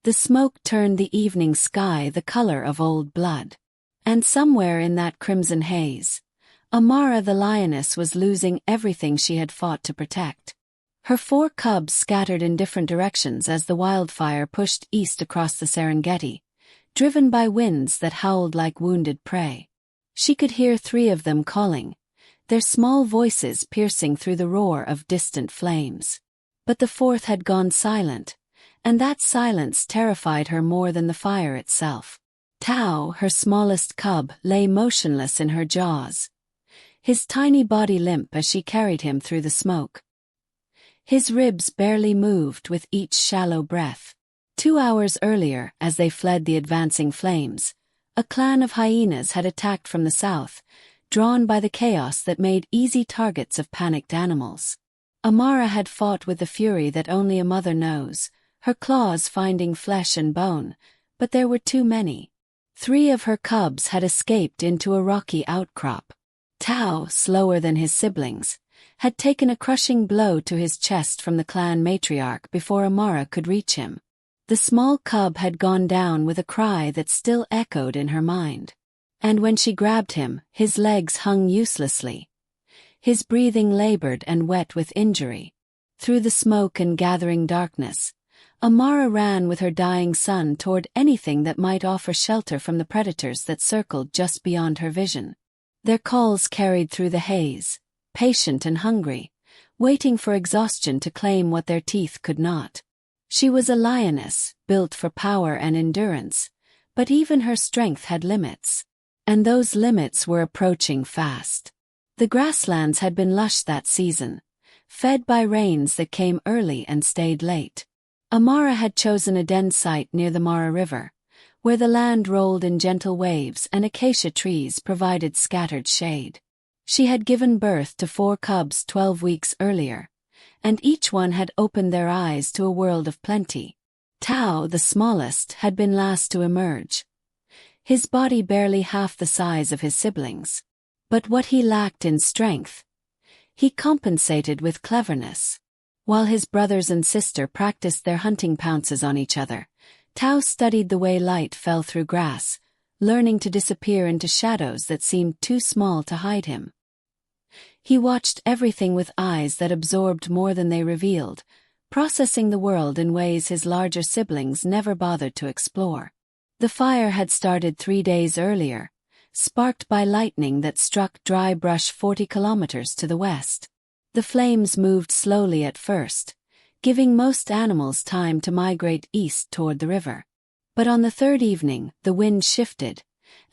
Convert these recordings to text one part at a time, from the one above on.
The smoke turned the evening sky the color of old blood. And somewhere in that crimson haze, Amara the lioness was losing everything she had fought to protect. Her 4 cubs scattered in different directions as the wildfire pushed east across the Serengeti, driven by winds that howled like wounded prey. She could hear 3 of them calling, their small voices piercing through the roar of distant flames. But the 4th had gone silent, and that silence terrified her more than the fire itself. Tao, her smallest cub, lay motionless in her jaws, his tiny body limp as she carried him through the smoke. His ribs barely moved with each shallow breath. 2 hours earlier, as they fled the advancing flames, a clan of hyenas had attacked from the south, drawn by the chaos that made easy targets of panicked animals. Amara had fought with the fury that only a mother knows, her claws finding flesh and bone, but there were too many. 3 of her cubs had escaped into a rocky outcrop. Tao, slower than his siblings, had taken a crushing blow to his chest from the clan matriarch before Amara could reach him. The small cub had gone down with a cry that still echoed in her mind. And when she grabbed him, his legs hung uselessly, his breathing labored and wet with injury. Through the smoke and gathering darkness, Amara ran with her dying son toward anything that might offer shelter from the predators that circled just beyond her vision. Their calls carried through the haze, patient and hungry, waiting for exhaustion to claim what their teeth could not. She was a lioness, built for power and endurance, but even her strength had limits. And those limits were approaching fast. The grasslands had been lush that season, fed by rains that came early and stayed late. Amara had chosen a den site near the Mara River, where the land rolled in gentle waves and acacia trees provided scattered shade. She had given birth to 4 cubs 12 weeks earlier, and each one had opened their eyes to a world of plenty. Tao, the smallest, had been last to emerge, his body barely half the size of his siblings. But what he lacked in strength, he compensated with cleverness. While his brothers and sister practiced their hunting pounces on each other, Tao studied the way light fell through grass, learning to disappear into shadows that seemed too small to hide him. He watched everything with eyes that absorbed more than they revealed, processing the world in ways his larger siblings never bothered to explore. The fire had started 3 days earlier, sparked by lightning that struck dry brush 40 kilometers to the west. The flames moved slowly at first, giving most animals time to migrate east toward the river. But on the 3rd evening, the wind shifted,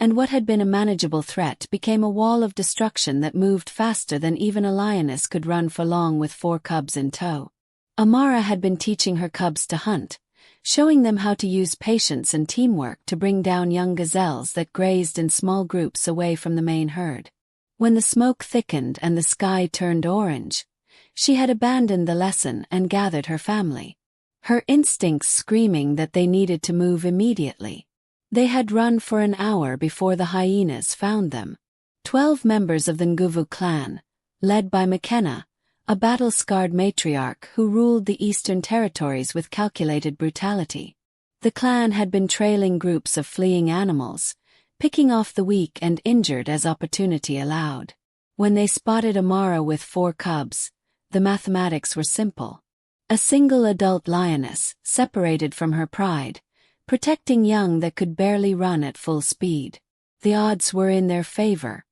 and what had been a manageable threat became a wall of destruction that moved faster than even a lioness could run for long with 4 cubs in tow. Amara had been teaching her cubs to hunt, showing them how to use patience and teamwork to bring down young gazelles that grazed in small groups away from the main herd. When the smoke thickened and the sky turned orange, she had abandoned the lesson and gathered her family, her instincts screaming that they needed to move immediately. They had run for an hour before the hyenas found them. 12 members of the Nguvu clan, led by McKenna, a battle-scarred matriarch who ruled the eastern territories with calculated brutality. The clan had been trailing groups of fleeing animals, picking off the weak and injured as opportunity allowed. When they spotted Amara with 4 cubs, the mathematics were simple. A single adult lioness, separated from her pride, protecting young that could barely run at full speed. The odds were in their favor.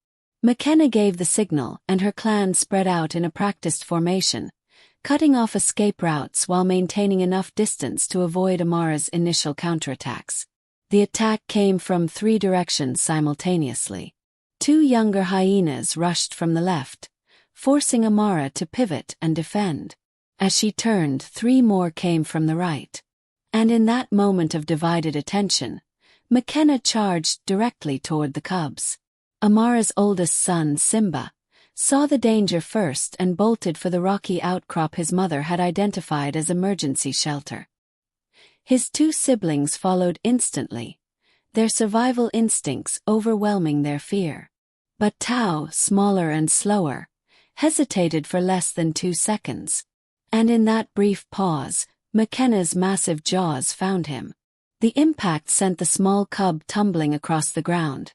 McKenna gave the signal and her clan spread out in a practiced formation, cutting off escape routes while maintaining enough distance to avoid Amara's initial counterattacks. The attack came from 3 directions simultaneously. 2 younger hyenas rushed from the left, forcing Amara to pivot and defend. As she turned, 3 more came from the right. And in that moment of divided attention, McKenna charged directly toward the cubs. Amara's oldest son, Simba, saw the danger first and bolted for the rocky outcrop his mother had identified as emergency shelter. His 2 siblings followed instantly, their survival instincts overwhelming their fear. But Tao, smaller and slower, hesitated for less than 2 seconds. And in that brief pause, McKenna's massive jaws found him. The impact sent the small cub tumbling across the ground,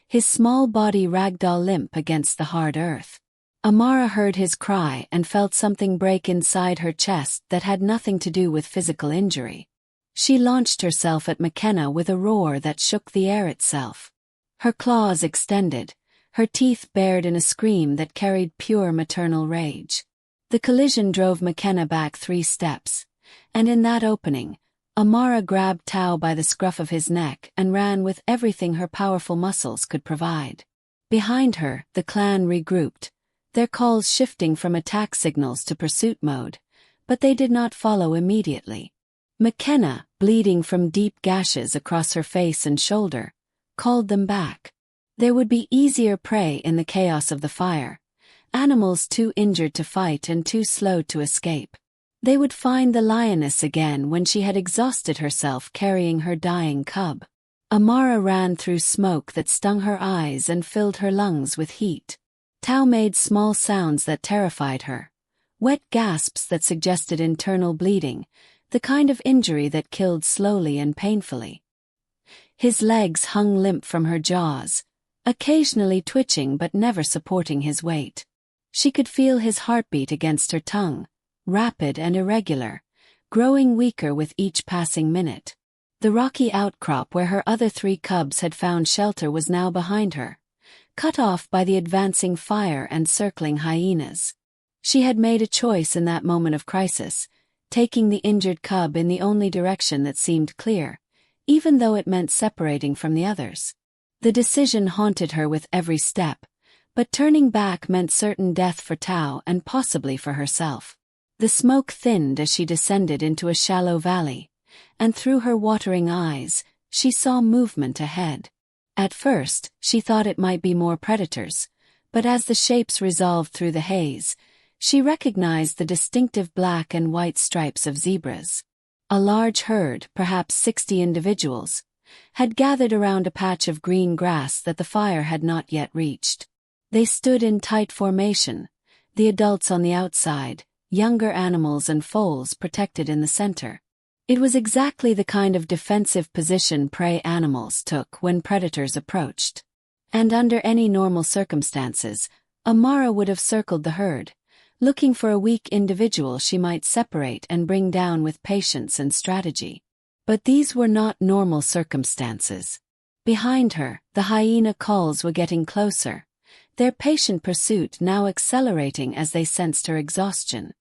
his small body ragdoll limp against the hard earth. Amara heard his cry and felt something break inside her chest that had nothing to do with physical injury. She launched herself at McKenna with a roar that shook the air itself. Her claws extended, her teeth bared in a scream that carried pure maternal rage. The collision drove McKenna back 3 steps, and in that opening, Amara grabbed Tao by the scruff of his neck and ran with everything her powerful muscles could provide. Behind her, the clan regrouped, their calls shifting from attack signals to pursuit mode, but they did not follow immediately. McKenna, bleeding from deep gashes across her face and shoulder, called them back. There would be easier prey in the chaos of the fire, animals too injured to fight and too slow to escape. They would find the lioness again when she had exhausted herself carrying her dying cub. Amara ran through smoke that stung her eyes and filled her lungs with heat. Tao made small sounds that terrified her, wet gasps that suggested internal bleeding, the kind of injury that killed slowly and painfully. His legs hung limp from her jaws, occasionally twitching but never supporting his weight. She could feel his heartbeat against her tongue, rapid and irregular, growing weaker with each passing minute. The rocky outcrop where her other 3 cubs had found shelter was now behind her, cut off by the advancing fire and circling hyenas. She had made a choice in that moment of crisis, taking the injured cub in the only direction that seemed clear, even though it meant separating from the others. The decision haunted her with every step, but turning back meant certain death for Tao and possibly for herself. The smoke thinned as she descended into a shallow valley, and through her watering eyes, she saw movement ahead. At first, she thought it might be more predators, but as the shapes resolved through the haze, she recognized the distinctive black and white stripes of zebras. A large herd, perhaps 60 individuals, had gathered around a patch of green grass that the fire had not yet reached. They stood in tight formation, the adults on the outside, younger animals and foals protected in the center. It was exactly the kind of defensive position prey animals took when predators approached. And under any normal circumstances, Amara would have circled the herd, looking for a weak individual she might separate and bring down with patience and strategy. But these were not normal circumstances. Behind her, the hyena calls were getting closer, their patient pursuit now accelerating as they sensed her exhaustion.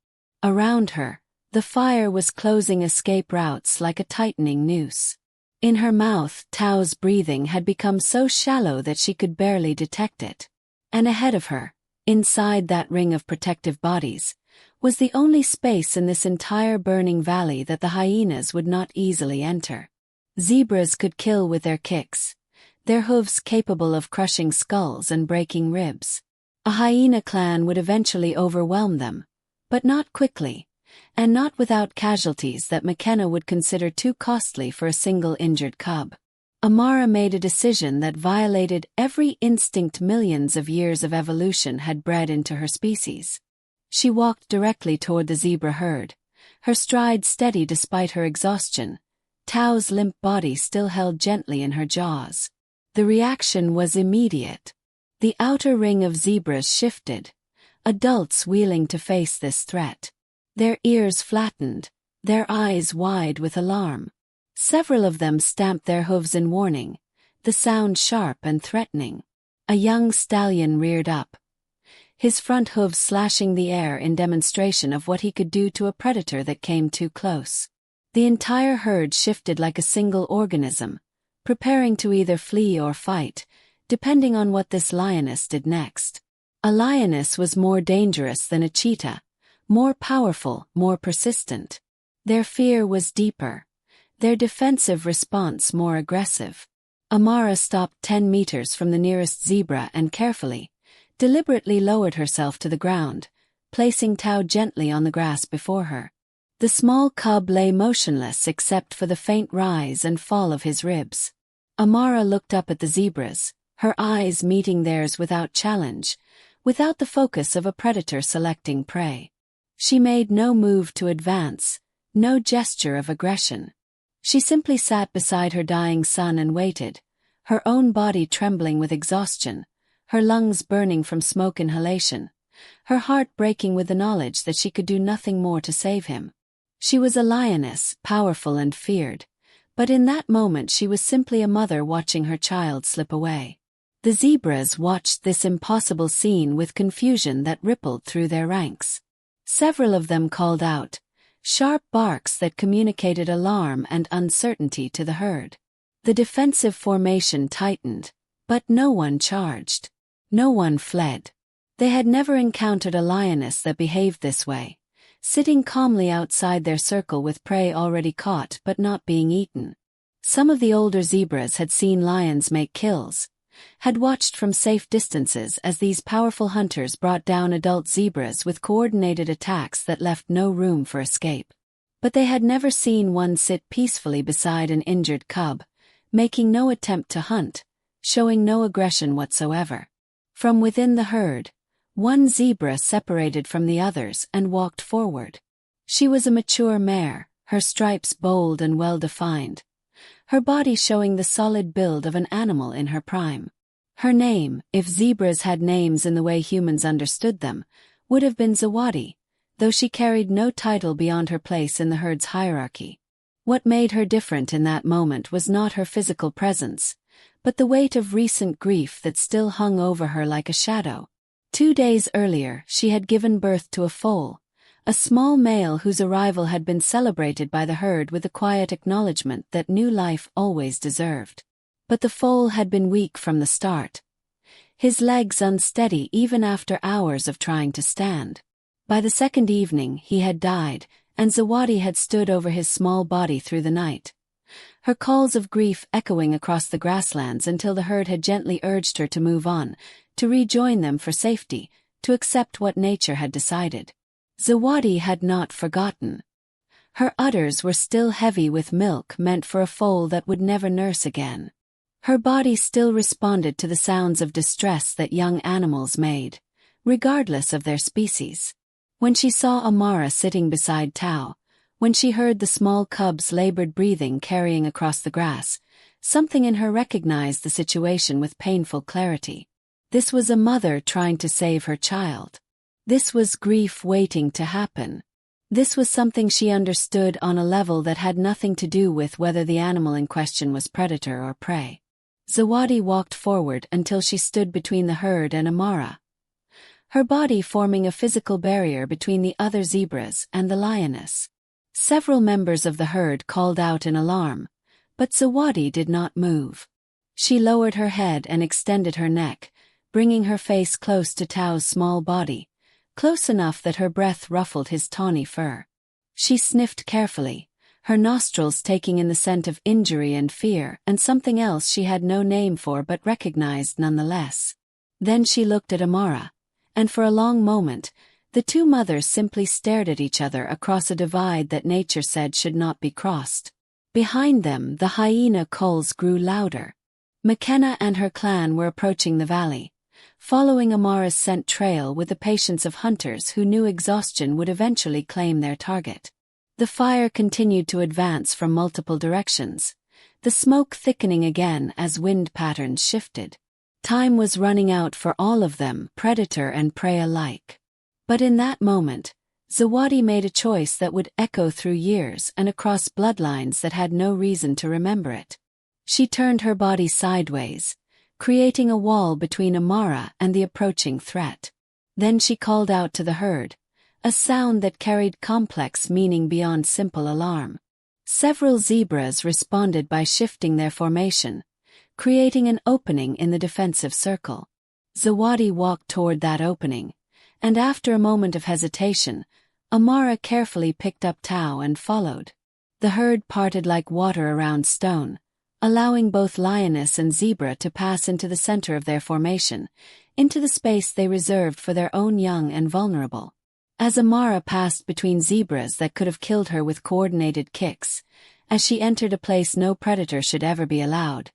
Around her, the fire was closing escape routes like a tightening noose. In her mouth, Tao's breathing had become so shallow that she could barely detect it. And ahead of her, inside that ring of protective bodies, was the only space in this entire burning valley that the hyenas would not easily enter. Zebras could kill with their kicks, their hooves capable of crushing skulls and breaking ribs. A hyena clan would eventually overwhelm them, but not quickly, and not without casualties that McKenna would consider too costly for a single injured cub. Amara made a decision that violated every instinct millions of years of evolution had bred into her species. She walked directly toward the zebra herd, her stride steady despite her exhaustion, Tao's limp body still held gently in her jaws. The reaction was immediate. The outer ring of zebras shifted, adults wheeling to face this threat. Their ears flattened, their eyes wide with alarm. Several of them stamped their hooves in warning, the sound sharp and threatening. A young stallion reared up, his front hooves slashing the air in demonstration of what he could do to a predator that came too close. The entire herd shifted like a single organism, preparing to either flee or fight, depending on what this lioness did next. A lioness was more dangerous than a cheetah, more powerful, more persistent. Their fear was deeper, their defensive response more aggressive. Amara stopped 10 meters from the nearest zebra and carefully, deliberately lowered herself to the ground, placing Tao gently on the grass before her. The small cub lay motionless except for the faint rise and fall of his ribs. Amara looked up at the zebras, her eyes meeting theirs without challenge, without the focus of a predator selecting prey. She made no move to advance, no gesture of aggression. She simply sat beside her dying son and waited, her own body trembling with exhaustion, her lungs burning from smoke inhalation, her heart breaking with the knowledge that she could do nothing more to save him. She was a lioness, powerful and feared, but in that moment she was simply a mother watching her child slip away. The zebras watched this impossible scene with confusion that rippled through their ranks. Several of them called out, sharp barks that communicated alarm and uncertainty to the herd. The defensive formation tightened, but no one charged. No one fled. They had never encountered a lioness that behaved this way, sitting calmly outside their circle with prey already caught but not being eaten. Some of the older zebras had seen lions make kills, had watched from safe distances as these powerful hunters brought down adult zebras with coordinated attacks that left no room for escape. But they had never seen one sit peacefully beside an injured cub, making no attempt to hunt, showing no aggression whatsoever. From within the herd, one zebra separated from the others and walked forward. She was a mature mare, her stripes bold and well-defined, her body showing the solid build of an animal in her prime. Her name, if zebras had names in the way humans understood them, would have been Zawadi, though she carried no title beyond her place in the herd's hierarchy. What made her different in that moment was not her physical presence, but the weight of recent grief that still hung over her like a shadow. 2 days earlier, she had given birth to a foal, a small male whose arrival had been celebrated by the herd with the quiet acknowledgement that new life always deserved. But the foal had been weak from the start, his legs unsteady even after hours of trying to stand. By the second evening he had died, and Zawadi had stood over his small body through the night, her calls of grief echoing across the grasslands until the herd had gently urged her to move on, to rejoin them for safety, to accept what nature had decided. Zawadi had not forgotten. Her udders were still heavy with milk meant for a foal that would never nurse again. Her body still responded to the sounds of distress that young animals made, regardless of their species. When she saw Amara sitting beside Tao, when she heard the small cub's labored breathing carrying across the grass, something in her recognized the situation with painful clarity. This was a mother trying to save her child. This was grief waiting to happen. This was something she understood on a level that had nothing to do with whether the animal in question was predator or prey. Zawadi walked forward until she stood between the herd and Amara, her body forming a physical barrier between the other zebras and the lioness. Several members of the herd called out in alarm, but Zawadi did not move. She lowered her head and extended her neck, bringing her face close to Tao's small body, close enough that her breath ruffled his tawny fur. She sniffed carefully, her nostrils taking in the scent of injury and fear and something else she had no name for but recognized nonetheless. Then she looked at Amara, and for a long moment, the two mothers simply stared at each other across a divide that nature said should not be crossed. Behind them, the hyena calls grew louder. McKenna and her clan were approaching the valley, following Amara's scent trail with the patience of hunters who knew exhaustion would eventually claim their target. The fire continued to advance from multiple directions, the smoke thickening again as wind patterns shifted. Time was running out for all of them, predator and prey alike. But in that moment, Zawadi made a choice that would echo through years and across bloodlines that had no reason to remember it. She turned her body sideways, creating a wall between Amara and the approaching threat. Then she called out to the herd, a sound that carried complex meaning beyond simple alarm. Several zebras responded by shifting their formation, creating an opening in the defensive circle. Zawadi walked toward that opening, and after a moment of hesitation, Amara carefully picked up Tao and followed. The herd parted like water around stone, allowing both lioness and zebra to pass into the center of their formation, into the space they reserved for their own young and vulnerable. As Amara passed between zebras that could have killed her with coordinated kicks, as she entered a place no predator should ever be allowed,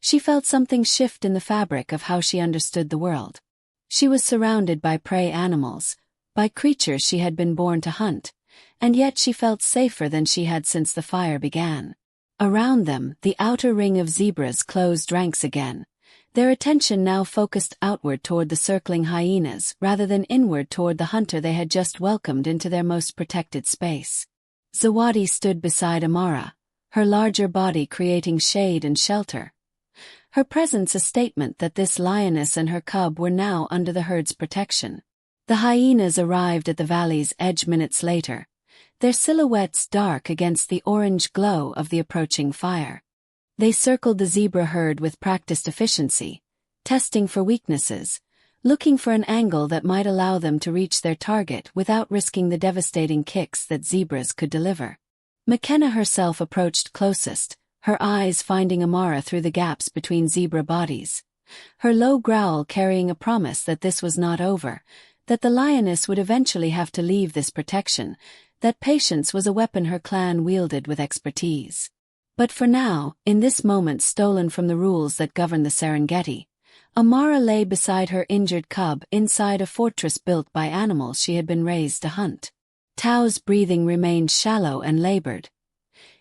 she felt something shift in the fabric of how she understood the world. She was surrounded by prey animals, by creatures she had been born to hunt, and yet she felt safer than she had since the fire began. Around them, the outer ring of zebras closed ranks again, their attention now focused outward toward the circling hyenas rather than inward toward the hunter they had just welcomed into their most protected space. Zawadi stood beside Amara, her larger body creating shade and shelter. Her presence a statement that this lioness and her cub were now under the herd's protection. The hyenas arrived at the valley's edge minutes later, their silhouettes dark against the orange glow of the approaching fire. They circled the zebra herd with practiced efficiency, testing for weaknesses, looking for an angle that might allow them to reach their target without risking the devastating kicks that zebras could deliver. McKenna herself approached closest, her eyes finding Amara through the gaps between zebra bodies, her low growl carrying a promise that this was not over, that the lioness would eventually have to leave this protection, that patience was a weapon her clan wielded with expertise. But for now, in this moment stolen from the rules that govern the Serengeti, Amara lay beside her injured cub inside a fortress built by animals she had been raised to hunt. Tao's breathing remained shallow and labored,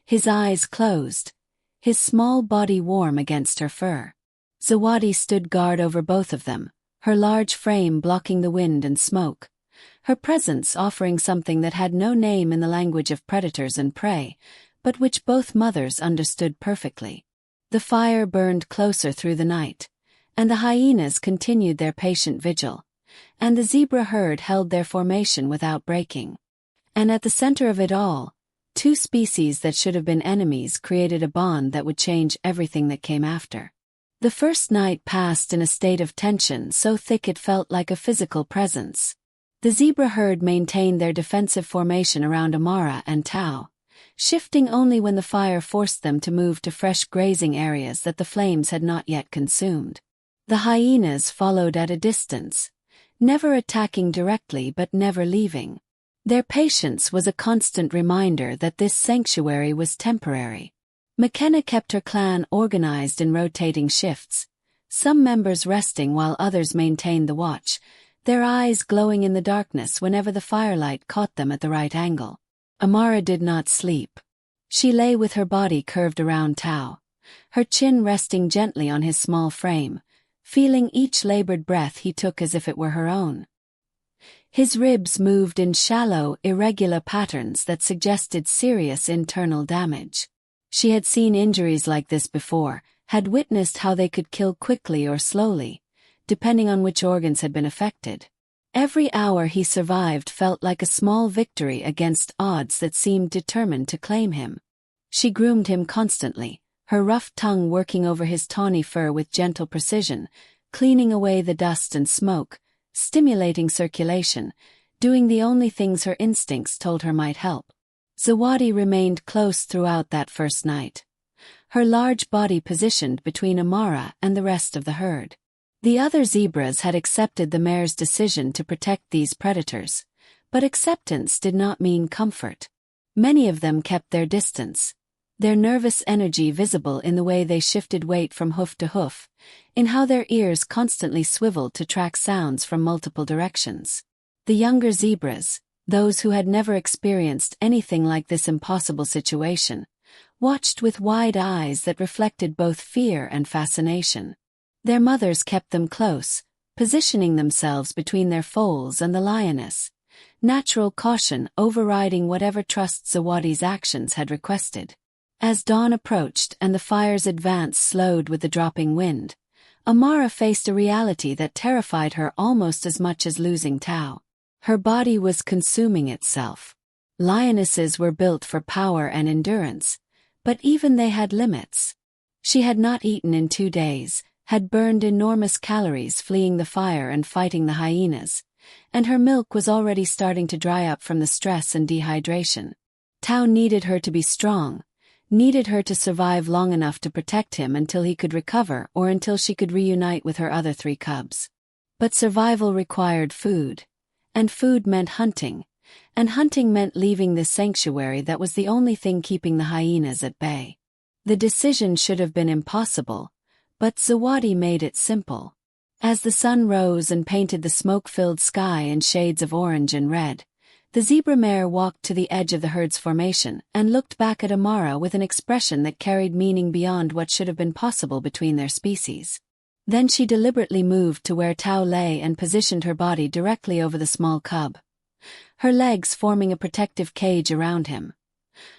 his eyes closed, his small body warm against her fur. Zawadi stood guard over both of them, her large frame blocking the wind and smoke, her presence offering something that had no name in the language of predators and prey, but which both mothers understood perfectly. The fire burned closer through the night, and the hyenas continued their patient vigil, and the zebra herd held their formation without breaking. And at the center of it all, two species that should have been enemies created a bond that would change everything that came after. The first night passed in a state of tension so thick it felt like a physical presence. The zebra herd maintained their defensive formation around Amara and Tao, shifting only when the fire forced them to move to fresh grazing areas that the flames had not yet consumed. The hyenas followed at a distance, never attacking directly but never leaving. Their patience was a constant reminder that this sanctuary was temporary. McKenna kept her clan organized in rotating shifts, some members resting while others maintained the watch, their eyes glowing in the darkness whenever the firelight caught them at the right angle. Amara did not sleep. She lay with her body curved around Tao, her chin resting gently on his small frame, feeling each labored breath he took as if it were her own. His ribs moved in shallow, irregular patterns that suggested serious internal damage. She had seen injuries like this before, had witnessed how they could kill quickly or slowly, depending on which organs had been affected. Every hour he survived felt like a small victory against odds that seemed determined to claim him. She groomed him constantly, her rough tongue working over his tawny fur with gentle precision, cleaning away the dust and smoke, stimulating circulation, doing the only things her instincts told her might help. Zawadi remained close throughout that first night, her large body positioned between Amara and the rest of the herd. The other zebras had accepted the mare's decision to protect these predators, but acceptance did not mean comfort. Many of them kept their distance, their nervous energy visible in the way they shifted weight from hoof to hoof, in how their ears constantly swiveled to track sounds from multiple directions. The younger zebras, those who had never experienced anything like this impossible situation, watched with wide eyes that reflected both fear and fascination. Their mothers kept them close, positioning themselves between their foals and the lioness, natural caution overriding whatever trust Zawadi's actions had requested. As dawn approached and the fire's advance slowed with the dropping wind, Amara faced a reality that terrified her almost as much as losing Tao. Her body was consuming itself. Lionesses were built for power and endurance, but even they had limits. She had not eaten in 2 days, had burned enormous calories fleeing the fire and fighting the hyenas, and her milk was already starting to dry up from the stress and dehydration. Tao needed her to be strong, needed her to survive long enough to protect him until he could recover or until she could reunite with her other 3 cubs. But survival required food, and food meant hunting, and hunting meant leaving this sanctuary that was the only thing keeping the hyenas at bay. The decision should have been impossible, but Zawadi made it simple. As the sun rose and painted the smoke-filled sky in shades of orange and red, The zebra mare walked to the edge of the herd's formation and looked back at Amara with an expression that carried meaning beyond what should have been possible between their species. Then she deliberately moved to where Tao lay and positioned her body directly over the small cub, her legs forming a protective cage around him,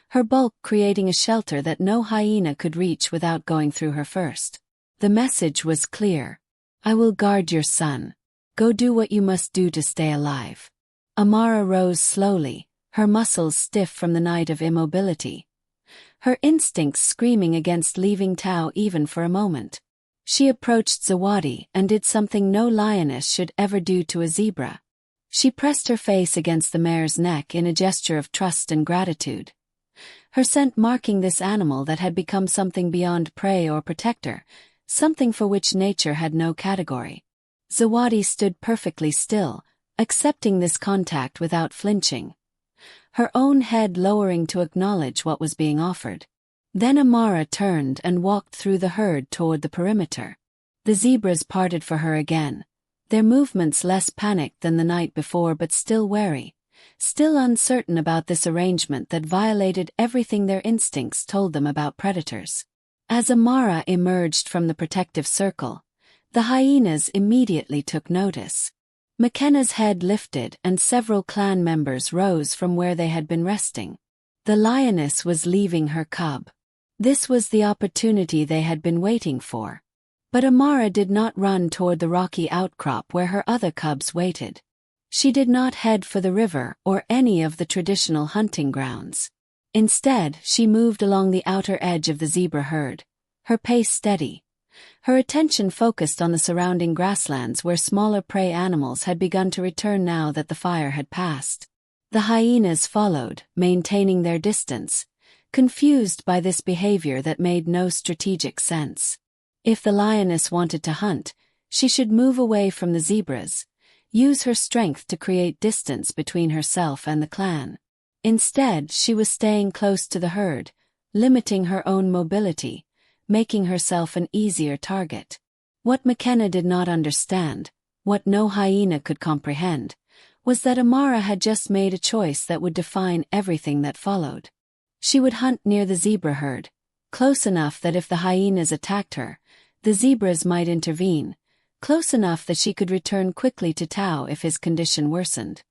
her bulk creating a shelter that no hyena could reach without going through her first. The message was clear. I will guard your son. Go do what you must do to stay alive. Amara rose slowly, her muscles stiff from the night of immobility, her instincts screaming against leaving Tao even for a moment. She approached Zawadi and did something no lioness should ever do to a zebra. She pressed her face against the mare's neck in a gesture of trust and gratitude, her scent marking this animal that had become something beyond prey or protector, something for which nature had no category. Zawadi stood perfectly still, accepting this contact without flinching, her own head lowering to acknowledge what was being offered. Then Amara turned and walked through the herd toward the perimeter. The zebras parted for her again, their movements less panicked than the night before but still wary, still uncertain about this arrangement that violated everything their instincts told them about predators. As Amara emerged from the protective circle, the hyenas immediately took notice. McKenna's head lifted and several clan members rose from where they had been resting. The lioness was leaving her cub. This was the opportunity they had been waiting for. But Amara did not run toward the rocky outcrop where her other cubs waited. She did not head for the river or any of the traditional hunting grounds. Instead, she moved along the outer edge of the zebra herd, her pace steady, her attention focused on the surrounding grasslands where smaller prey animals had begun to return now that the fire had passed. The hyenas followed, maintaining their distance, confused by this behavior that made no strategic sense. If the lioness wanted to hunt, she should move away from the zebras, use her strength to create distance between herself and the clan. Instead, she was staying close to the herd, limiting her own mobility, making herself an easier target. What McKenna did not understand, what no hyena could comprehend, was that Amara had just made a choice that would define everything that followed. She would hunt near the zebra herd, close enough that if the hyenas attacked her, the zebras might intervene, close enough that she could return quickly to Tao if his condition worsened.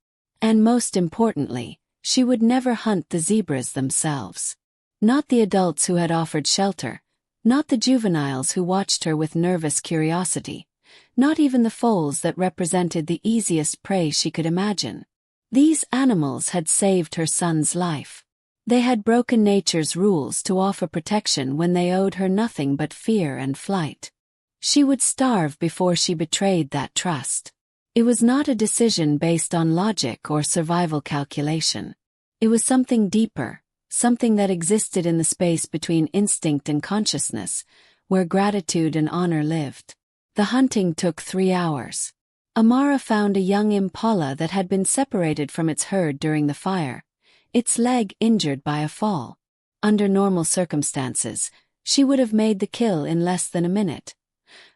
And most importantly, she would never hunt the zebras themselves. Not the adults who had offered shelter, not the juveniles who watched her with nervous curiosity, not even the foals that represented the easiest prey she could imagine. These animals had saved her son's life. They had broken nature's rules to offer protection when they owed her nothing but fear and flight. She would starve before she betrayed that trust. It was not a decision based on logic or survival calculation. It was something deeper, something that existed in the space between instinct and consciousness, where gratitude and honor lived. The hunting took 3 hours. Amara found a young impala that had been separated from its herd during the fire, its leg injured by a fall. Under normal circumstances, she would have made the kill in less than a minute,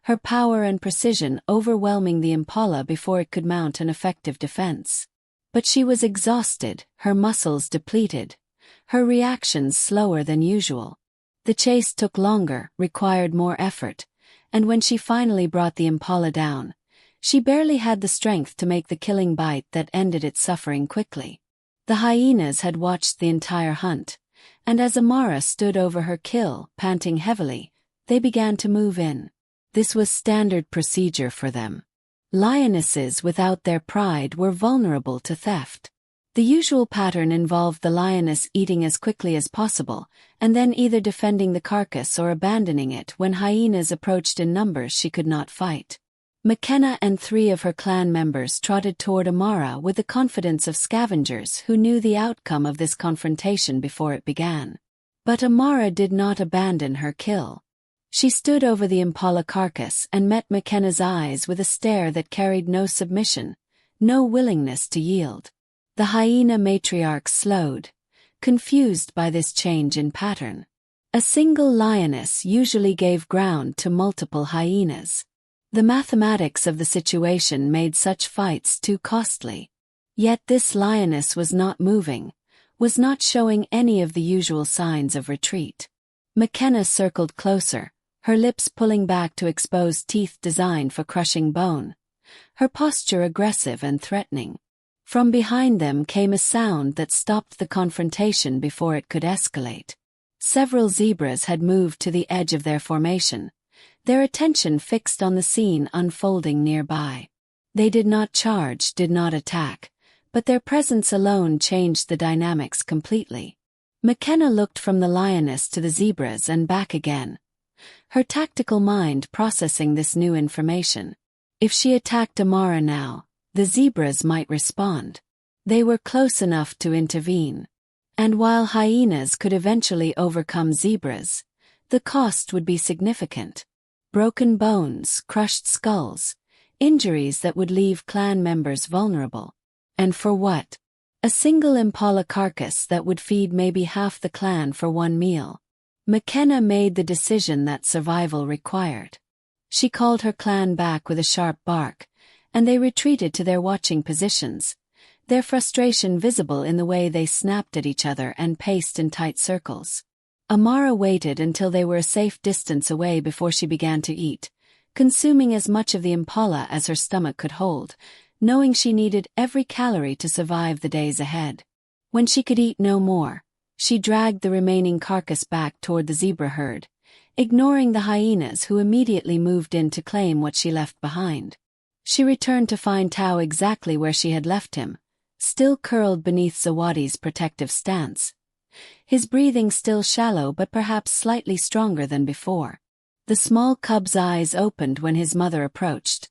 her power and precision overwhelming the impala before it could mount an effective defense. But she was exhausted, her muscles depleted, her reactions slower than usual. The chase took longer, required more effort, and when she finally brought the impala down, she barely had the strength to make the killing bite that ended its suffering quickly. The hyenas had watched the entire hunt, and as Amara stood over her kill, panting heavily, they began to move in. This was standard procedure for them. Lionesses without their pride were vulnerable to theft. The usual pattern involved the lioness eating as quickly as possible, and then either defending the carcass or abandoning it when hyenas approached in numbers she could not fight. McKenna and 3 of her clan members trotted toward Amara with the confidence of scavengers who knew the outcome of this confrontation before it began. But Amara did not abandon her kill. She stood over the impala carcass and met McKenna's eyes with a stare that carried no submission, no willingness to yield. The hyena matriarch slowed, confused by this change in pattern. A single lioness usually gave ground to multiple hyenas. The mathematics of the situation made such fights too costly. Yet this lioness was not moving, was not showing any of the usual signs of retreat. McKenna circled closer, her lips pulling back to expose teeth designed for crushing bone, her posture aggressive and threatening. From behind them came a sound that stopped the confrontation before it could escalate. Several zebras had moved to the edge of their formation, their attention fixed on the scene unfolding nearby. They did not charge, did not attack, but their presence alone changed the dynamics completely. McKenna looked from the lioness to the zebras and back again, her tactical mind processing this new information. If she attacked Amara now, the zebras might respond. They were close enough to intervene. And while hyenas could eventually overcome zebras, the cost would be significant. Broken bones, crushed skulls, injuries that would leave clan members vulnerable. And for what? A single impala carcass that would feed maybe half the clan for one meal. McKenna made the decision that survival required. She called her clan back with a sharp bark, and they retreated to their watching positions, their frustration visible in the way they snapped at each other and paced in tight circles. Amara waited until they were a safe distance away before she began to eat, consuming as much of the impala as her stomach could hold, knowing she needed every calorie to survive the days ahead. When she could eat no more, she dragged the remaining carcass back toward the zebra herd, ignoring the hyenas who immediately moved in to claim what she left behind. She returned to find Tao exactly where she had left him, still curled beneath Zawadi's protective stance. His breathing still shallow but perhaps slightly stronger than before. The small cub's eyes opened when his mother approached,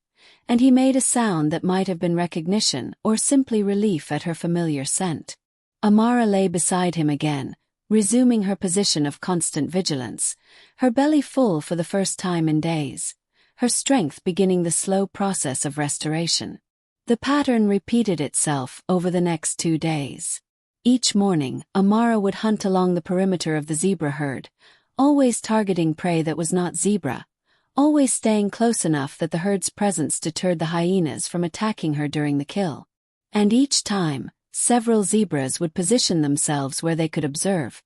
and he made a sound that might have been recognition or simply relief at her familiar scent. Amara lay beside him again, resuming her position of constant vigilance, her belly full for the first time in days, her strength beginning the slow process of restoration. The pattern repeated itself over the next 2 days. Each morning, Amara would hunt along the perimeter of the zebra herd, always targeting prey that was not zebra, always staying close enough that the herd's presence deterred the hyenas from attacking her during the kill. And each time, several zebras would position themselves where they could observe,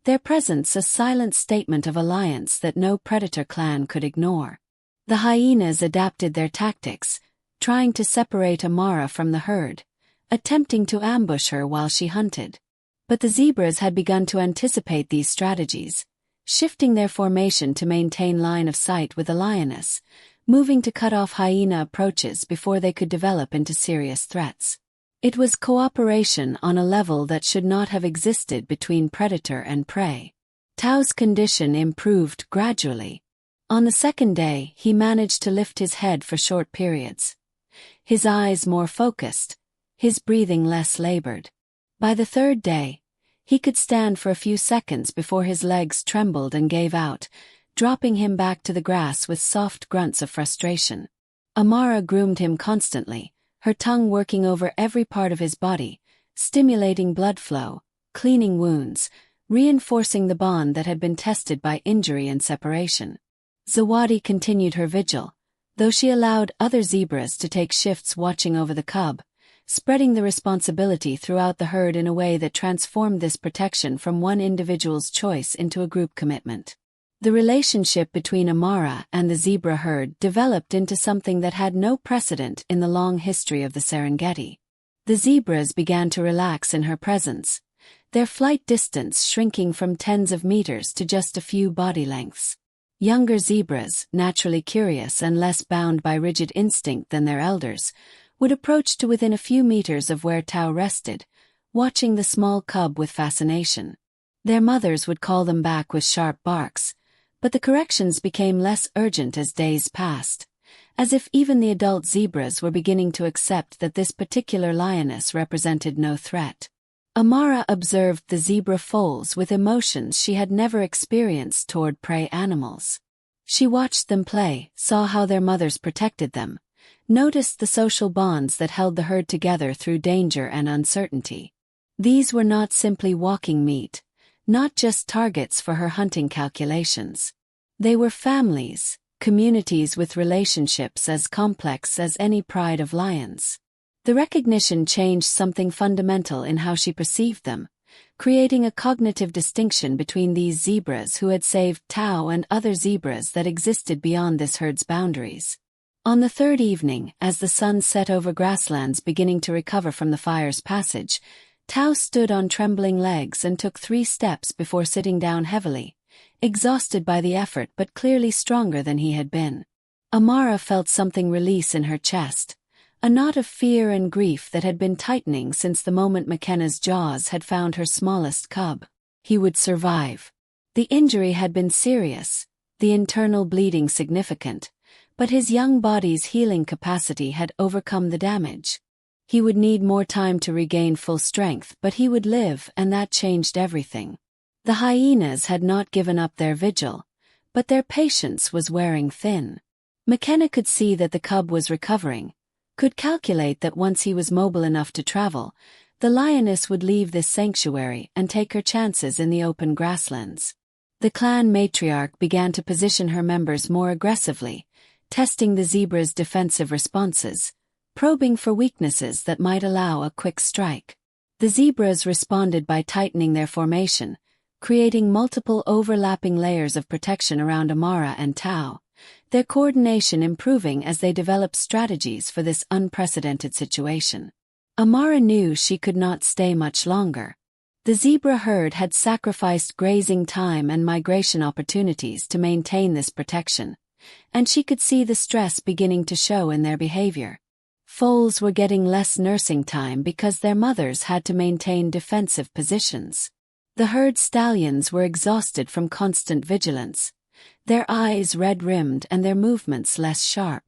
their presence a silent statement of alliance that no predator clan could ignore. The hyenas adapted their tactics, trying to separate Amara from the herd, attempting to ambush her while she hunted. But the zebras had begun to anticipate these strategies, shifting their formation to maintain line of sight with the lioness, moving to cut off hyena approaches before they could develop into serious threats. It was cooperation on a level that should not have existed between predator and prey. Tao's condition improved gradually. On the second day, he managed to lift his head for short periods. His eyes more focused, his breathing less labored. By the third day, he could stand for a few seconds before his legs trembled and gave out, dropping him back to the grass with soft grunts of frustration. Amara groomed him constantly, her tongue working over every part of his body, stimulating blood flow, cleaning wounds, reinforcing the bond that had been tested by injury and separation. Zawadi continued her vigil, though she allowed other zebras to take shifts watching over the cub, spreading the responsibility throughout the herd in a way that transformed this protection from one individual's choice into a group commitment. The relationship between Amara and the zebra herd developed into something that had no precedent in the long history of the Serengeti. The zebras began to relax in her presence, their flight distance shrinking from tens of meters to just a few body lengths. Younger zebras, naturally curious and less bound by rigid instinct than their elders, would approach to within a few meters of where Tao rested, watching the small cub with fascination. Their mothers would call them back with sharp barks, but the corrections became less urgent as days passed, as if even the adult zebras were beginning to accept that this particular lioness represented no threat. Amara observed the zebra foals with emotions she had never experienced toward prey animals. She watched them play, saw how their mothers protected them, noticed the social bonds that held the herd together through danger and uncertainty. These were not simply walking meat, not just targets for her hunting calculations. They were families, communities with relationships as complex as any pride of lions. The recognition changed something fundamental in how she perceived them, creating a cognitive distinction between these zebras who had saved Tao and other zebras that existed beyond this herd's boundaries. On the third evening, as the sun set over grasslands beginning to recover from the fire's passage, Tao stood on trembling legs and took 3 steps before sitting down heavily, exhausted by the effort but clearly stronger than he had been. Amara felt something release in her chest, a knot of fear and grief that had been tightening since the moment McKenna's jaws had found her smallest cub. He would survive. The injury had been serious, the internal bleeding significant, but his young body's healing capacity had overcome the damage. He would need more time to regain full strength, but he would live, and that changed everything. The hyenas had not given up their vigil, but their patience was wearing thin. McKenna could see that the cub was recovering, could calculate that once he was mobile enough to travel, the lioness would leave this sanctuary and take her chances in the open grasslands. The clan matriarch began to position her members more aggressively, testing the zebra's defensive responses, probing for weaknesses that might allow a quick strike. The zebras responded by tightening their formation, creating multiple overlapping layers of protection around Amara and Tao, their coordination improving as they developed strategies for this unprecedented situation. Amara knew she could not stay much longer. The zebra herd had sacrificed grazing time and migration opportunities to maintain this protection, and she could see the stress beginning to show in their behavior. Foals were getting less nursing time because their mothers had to maintain defensive positions. The herd stallions were exhausted from constant vigilance, their eyes red-rimmed and their movements less sharp.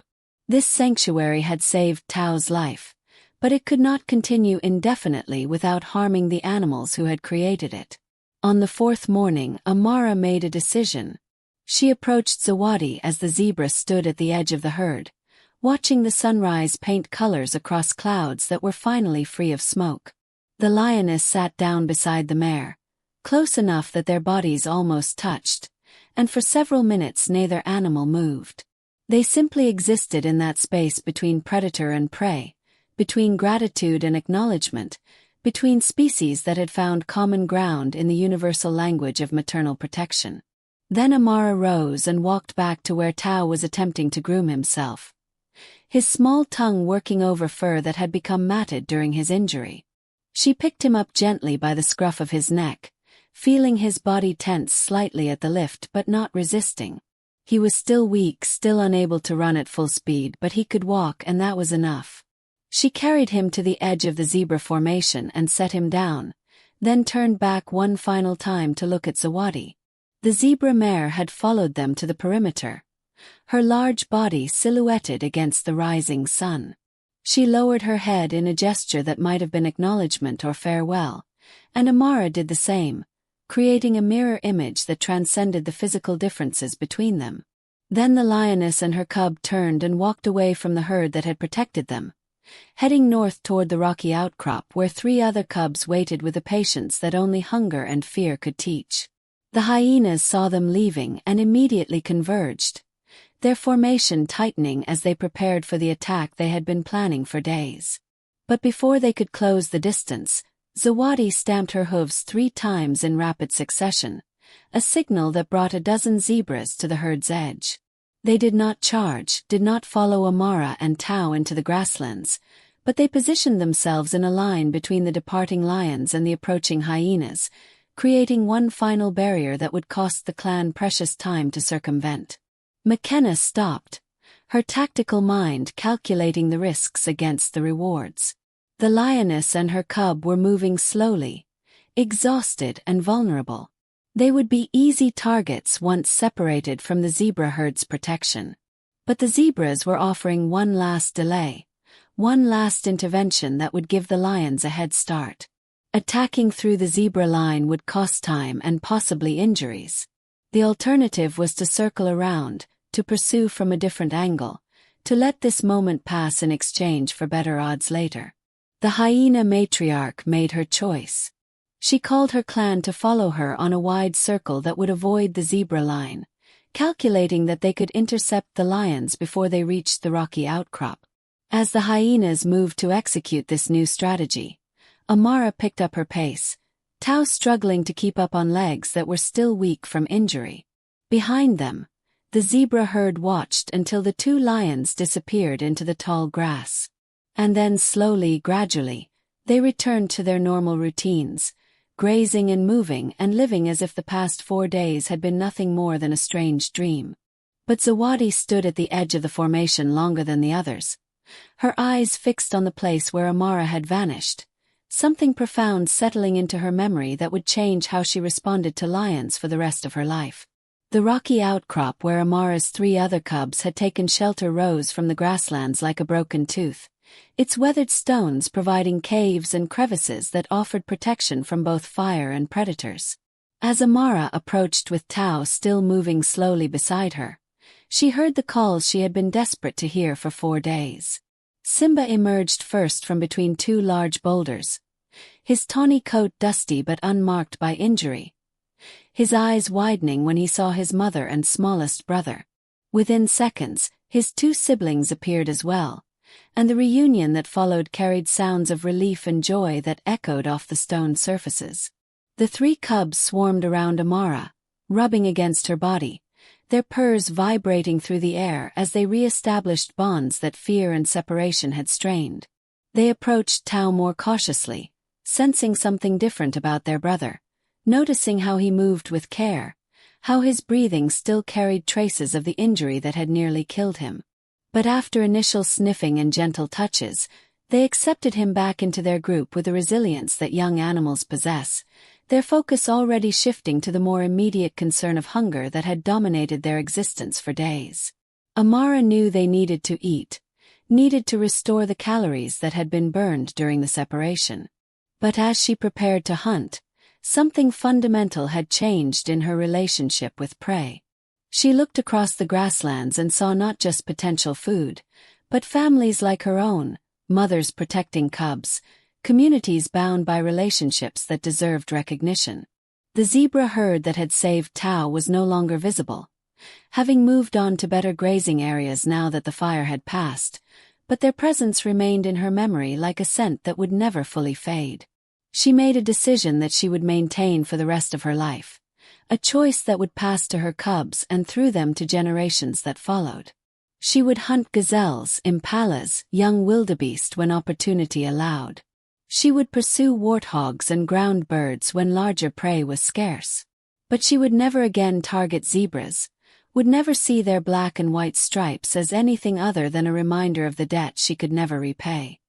This sanctuary had saved Tao's life, but it could not continue indefinitely without harming the animals who had created it. On the 4th morning, Amara made a decision. She approached Zawadi as the zebra stood at the edge of the herd, watching the sunrise paint colors across clouds that were finally free of smoke. The lioness sat down beside the mare, close enough that their bodies almost touched, and for several minutes neither animal moved. They simply existed in that space between predator and prey, between gratitude and acknowledgement, between species that had found common ground in the universal language of maternal protection. Then Amara rose and walked back to where Tao was attempting to groom himself, his small tongue working over fur that had become matted during his injury. She picked him up gently by the scruff of his neck, feeling his body tense slightly at the lift but not resisting. He was still weak, still unable to run at full speed, but he could walk, and that was enough. She carried him to the edge of the zebra formation and set him down, then turned back one final time to look at Zawadi. The zebra mare had followed them to the perimeter, her large body silhouetted against the rising sun. She lowered her head in a gesture that might have been acknowledgement or farewell, and Amara did the same, creating a mirror image that transcended the physical differences between them. Then the lioness and her cub turned and walked away from the herd that had protected them, heading north toward the rocky outcrop where 3 other cubs waited with a patience that only hunger and fear could teach. The hyenas saw them leaving and immediately converged, their formation tightening as they prepared for the attack they had been planning for days. But before they could close the distance, Zawadi stamped her hooves 3 times in rapid succession, a signal that brought a dozen zebras to the herd's edge. They did not charge, did not follow Amara and Tao into the grasslands, but they positioned themselves in a line between the departing lions and the approaching hyenas, creating one final barrier that would cost the clan precious time to circumvent. McKenna stopped, her tactical mind calculating the risks against the rewards. The lioness and her cub were moving slowly, exhausted and vulnerable. They would be easy targets once separated from the zebra herd's protection. But the zebras were offering one last delay, one last intervention that would give the lions a head start. Attacking through the zebra line would cost time and possibly injuries. The alternative was to circle around, to pursue from a different angle, to let this moment pass in exchange for better odds later. The hyena matriarch made her choice. She called her clan to follow her on a wide circle that would avoid the zebra line, calculating that they could intercept the lions before they reached the rocky outcrop. As the hyenas moved to execute this new strategy, Amara picked up her pace, Tao struggling to keep up on legs that were still weak from injury. Behind them, the zebra herd watched until the two lions disappeared into the tall grass. And then slowly, gradually, they returned to their normal routines, grazing and moving and living as if the past 4 days had been nothing more than a strange dream. But Zawadi stood at the edge of the formation longer than the others, her eyes fixed on the place where Amara had vanished, something profound settling into her memory that would change how she responded to lions for the rest of her life. The rocky outcrop where Amara's 3 other cubs had taken shelter rose from the grasslands like a broken tooth, its weathered stones providing caves and crevices that offered protection from both fire and predators. As Amara approached with Tao still moving slowly beside her, she heard the calls she had been desperate to hear for 4 days. Simba emerged first from between 2 large boulders, his tawny coat dusty but unmarked by injury, his eyes widening when he saw his mother and smallest brother. Within seconds, his 2 siblings appeared as well, and the reunion that followed carried sounds of relief and joy that echoed off the stone surfaces. The 3 cubs swarmed around Amara, rubbing against her body, their purrs vibrating through the air as they re-established bonds that fear and separation had strained. They approached Tao more cautiously, sensing something different about their brother, noticing how he moved with care, how his breathing still carried traces of the injury that had nearly killed him. But after initial sniffing and gentle touches, they accepted him back into their group with the resilience that young animals possess, their focus already shifting to the more immediate concern of hunger that had dominated their existence for days. Amara knew they needed to eat, needed to restore the calories that had been burned during the separation. But as she prepared to hunt, something fundamental had changed in her relationship with prey. She looked across the grasslands and saw not just potential food, but families like her own, mothers protecting cubs, communities bound by relationships that deserved recognition. The zebra herd that had saved Tao was no longer visible, having moved on to better grazing areas now that the fire had passed, but their presence remained in her memory like a scent that would never fully fade. She made a decision that she would maintain for the rest of her life, a choice that would pass to her cubs and through them to generations that followed. She would hunt gazelles, impalas, young wildebeest when opportunity allowed. She would pursue warthogs and ground birds when larger prey was scarce. But she would never again target zebras, would never see their black and white stripes as anything other than a reminder of the debt she could never repay.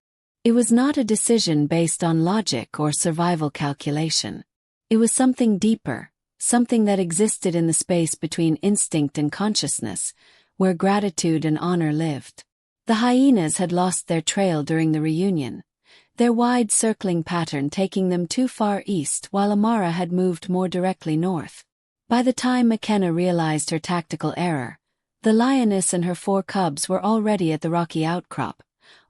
It was not a decision based on logic or survival calculation. It was something deeper, something that existed in the space between instinct and consciousness, where gratitude and honor lived. The hyenas had lost their trail during the reunion, their wide circling pattern taking them too far east while Amara had moved more directly north. By the time McKenna realized her tactical error, the lioness and her 4 cubs were already at the rocky outcrop,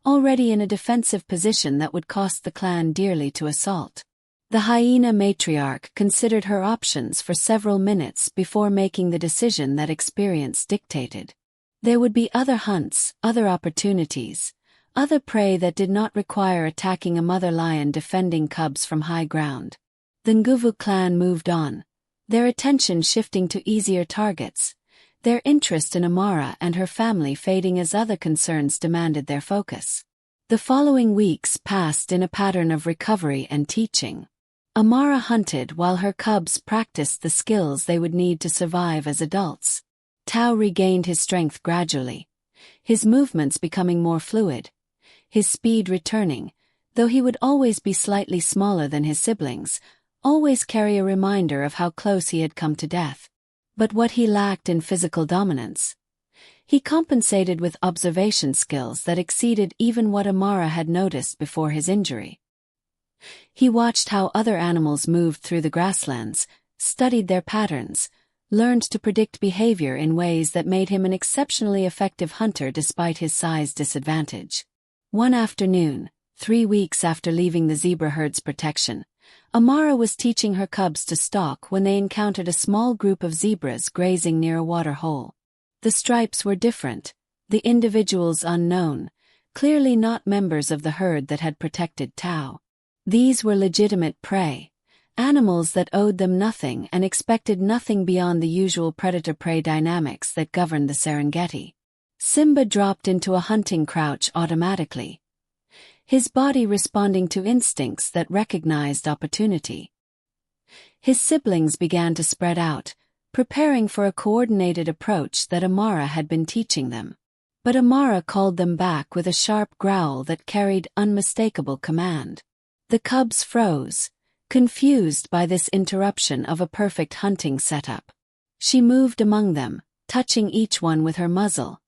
already in a defensive position that would cost the clan dearly to assault. The hyena matriarch considered her options for several minutes before making the decision that experience dictated. There would be other hunts, other opportunities, other prey that did not require attacking a mother lion defending cubs from high ground. The Nguvu clan moved on, their attention shifting to easier targets, their interest in Amara and her family fading as other concerns demanded their focus. The following weeks passed in a pattern of recovery and teaching. Amara hunted while her cubs practiced the skills they would need to survive as adults. Tao regained his strength gradually, his movements becoming more fluid, his speed returning, though he would always be slightly smaller than his siblings, always carry a reminder of how close he had come to death. But what he lacked in physical dominance, he compensated with observation skills that exceeded even what Amara had noticed before his injury. He watched how other animals moved through the grasslands, studied their patterns, learned to predict behavior in ways that made him an exceptionally effective hunter despite his size disadvantage. One afternoon, 3 weeks after leaving the zebra herd's protection, Amara was teaching her cubs to stalk when they encountered a small group of zebras grazing near a water hole. The stripes were different, the individuals unknown, clearly not members of the herd that had protected Tao. These were legitimate prey, animals that owed them nothing and expected nothing beyond the usual predator-prey dynamics that governed the Serengeti. Simba dropped into a hunting crouch automatically, his body responding to instincts that recognized opportunity. His siblings began to spread out, preparing for a coordinated approach that Amara had been teaching them. But Amara called them back with a sharp growl that carried unmistakable command. The cubs froze, confused by this interruption of a perfect hunting setup. She moved among them, touching each one with her muzzle,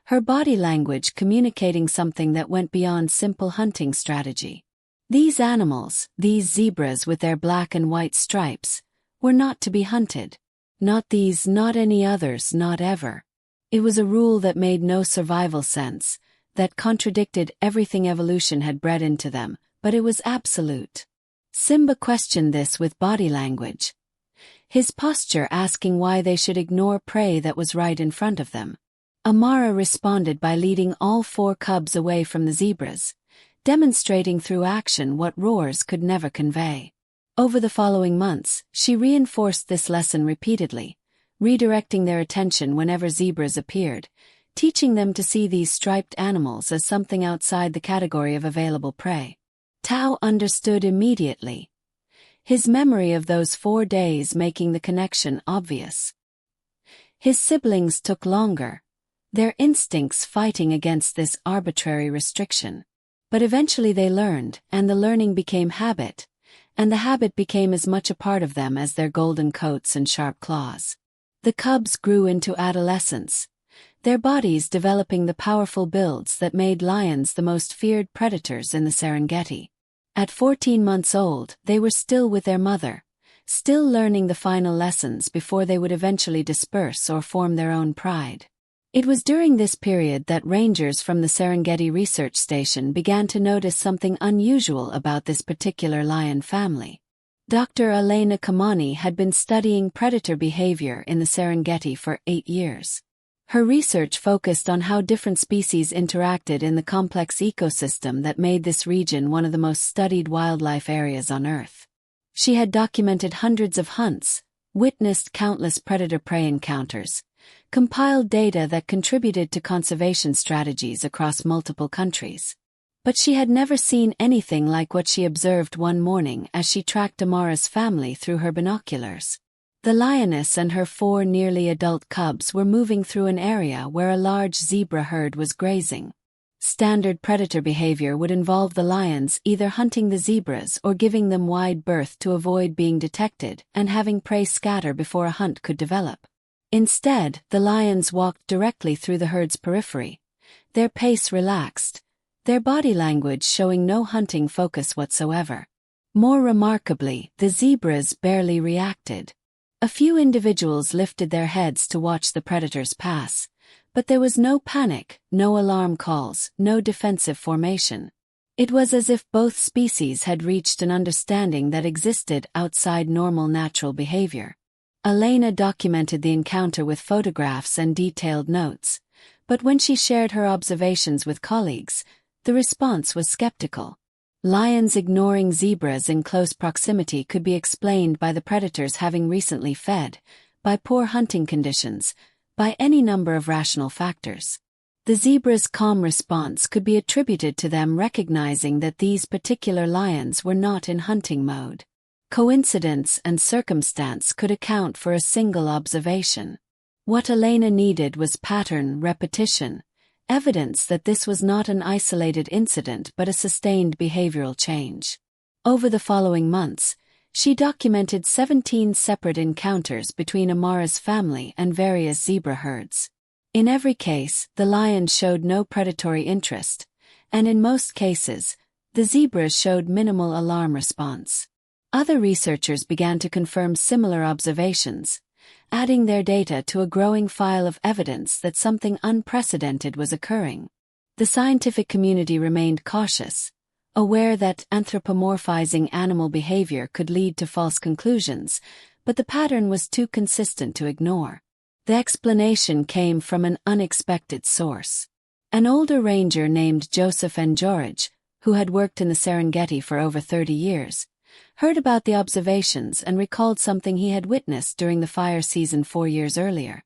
her body language communicating something that went beyond simple hunting strategy. These animals, these zebras with their black and white stripes, were not to be hunted. Not these, not any others, not ever. It was a rule that made no survival sense, that contradicted everything evolution had bred into them, but it was absolute. Simba questioned this with body language, his posture asking why they should ignore prey that was right in front of them. Amara responded by leading all 4 cubs away from the zebras, demonstrating through action what roars could never convey. Over the following months, she reinforced this lesson repeatedly, redirecting their attention whenever zebras appeared, teaching them to see these striped animals as something outside the category of available prey. Tao understood immediately, his memory of those 4 days making the connection obvious. His siblings took longer, their instincts fighting against this arbitrary restriction. But eventually they learned, and the learning became habit, and the habit became as much a part of them as their golden coats and sharp claws. The cubs grew into adolescence, their bodies developing the powerful builds that made lions the most feared predators in the Serengeti. At 14 months old, they were still with their mother, still learning the final lessons before they would eventually disperse or form their own pride. It was during this period that rangers from the Serengeti Research Station began to notice something unusual about this particular lion family. Dr. Elena Kamani had been studying predator behavior in the Serengeti for 8 years. Her research focused on how different species interacted in the complex ecosystem that made this region one of the most studied wildlife areas on Earth. She had documented hundreds of hunts, witnessed countless predator-prey encounters, compiled data that contributed to conservation strategies across multiple countries. But she had never seen anything like what she observed one morning as she tracked Amara's family through her binoculars. The lioness and her 4 nearly adult cubs were moving through an area where a large zebra herd was grazing. Standard predator behavior would involve the lions either hunting the zebras or giving them wide berth to avoid being detected and having prey scatter before a hunt could develop. Instead, the lions walked directly through the herd's periphery, their pace relaxed, their body language showing no hunting focus whatsoever. More remarkably, the zebras barely reacted. A few individuals lifted their heads to watch the predators pass, but there was no panic, no alarm calls, no defensive formation. It was as if both species had reached an understanding that existed outside normal natural behavior. Elena documented the encounter with photographs and detailed notes, but when she shared her observations with colleagues, the response was skeptical. Lions ignoring zebras in close proximity could be explained by the predators having recently fed, by poor hunting conditions, by any number of rational factors. The zebra's calm response could be attributed to them recognizing that these particular lions were not in hunting mode. Coincidence and circumstance could account for a single observation. What Elena needed was pattern, repetition, evidence that this was not an isolated incident but a sustained behavioral change. Over the following months, she documented 17 separate encounters between Amara's family and various zebra herds. In every case, the lions showed no predatory interest, and in most cases, the zebras showed minimal alarm response. Other researchers began to confirm similar observations, adding their data to a growing file of evidence that something unprecedented was occurring. The scientific community remained cautious, aware that anthropomorphizing animal behavior could lead to false conclusions, but the pattern was too consistent to ignore. The explanation came from an unexpected source. An older ranger named Joseph and George, who had worked in the Serengeti for over 30 years, heard about the observations and recalled something he had witnessed during the fire season 4 years earlier.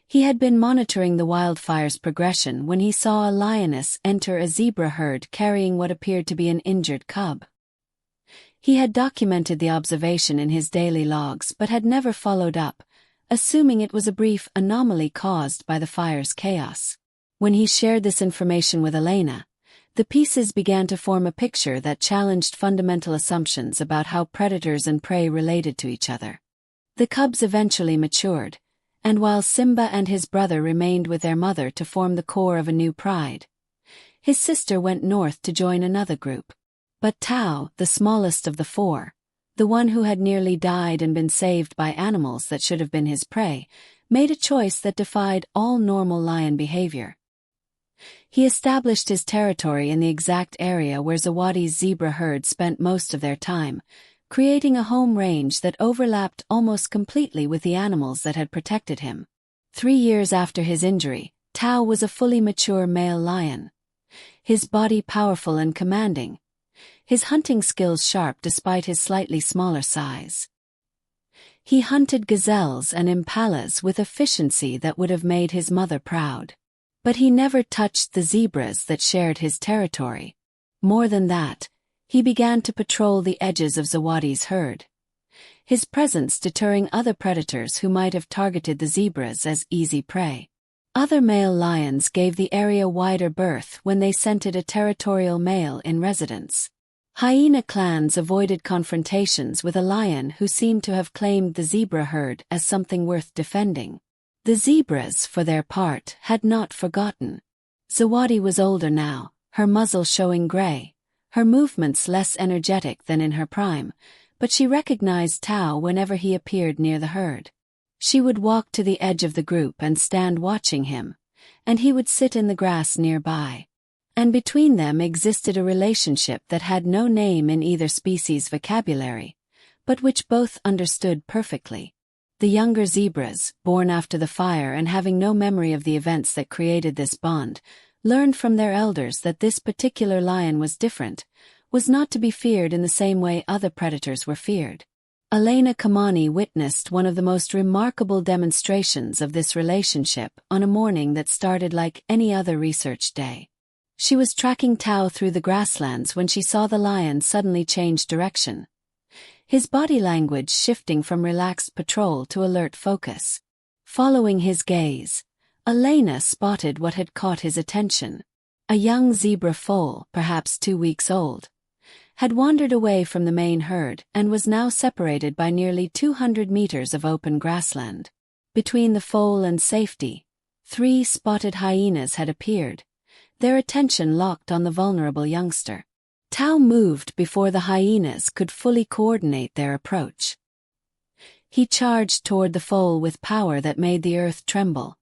He had been monitoring the wildfire's progression when he saw a lioness enter a zebra herd carrying what appeared to be an injured cub. He had documented the observation in his daily logs but had never followed up, assuming it was a brief anomaly caused by the fire's chaos. When he shared this information with Elena, the pieces began to form a picture that challenged fundamental assumptions about how predators and prey related to each other. The cubs eventually matured, and while Simba and his brother remained with their mother to form the core of a new pride, his sister went north to join another group. But Tao, the smallest of the four, the one who had nearly died and been saved by animals that should have been his prey, made a choice that defied all normal lion behavior. He established his territory in the exact area where Zawadi's zebra herd spent most of their time, creating a home range that overlapped almost completely with the animals that had protected him. 3 years after his injury, Tao was a fully mature male lion. His body powerful and commanding, his hunting skills sharp despite his slightly smaller size. He hunted gazelles and impalas with efficiency that would have made his mother proud. But he never touched the zebras that shared his territory. More than that, he began to patrol the edges of Zawadi's herd, his presence deterring other predators who might have targeted the zebras as easy prey. Other male lions gave the area wider berth when they scented a territorial male in residence. Hyena clans avoided confrontations with a lion who seemed to have claimed the zebra herd as something worth defending. The zebras, for their part, had not forgotten. Zawadi was older now, her muzzle showing gray, her movements less energetic than in her prime, but she recognized Tao whenever he appeared near the herd. She would walk to the edge of the group and stand watching him, and he would sit in the grass nearby. And between them existed a relationship that had no name in either species' vocabulary, but which both understood perfectly. The younger zebras, born after the fire and having no memory of the events that created this bond, learned from their elders that this particular lion was different, was not to be feared in the same way other predators were feared. Elena Kamani witnessed one of the most remarkable demonstrations of this relationship on a morning that started like any other research day. She was tracking Tao through the grasslands when she saw the lion suddenly change direction, his body language shifting from relaxed patrol to alert focus. Following his gaze, Elena spotted what had caught his attention. A young zebra foal, perhaps 2 weeks old, had wandered away from the main herd and was now separated by nearly 200 meters of open grassland. Between the foal and safety, 3 spotted hyenas had appeared, their attention locked on the vulnerable youngster. Tao moved before the hyenas could fully coordinate their approach. He charged toward the foal with power that made the earth tremble,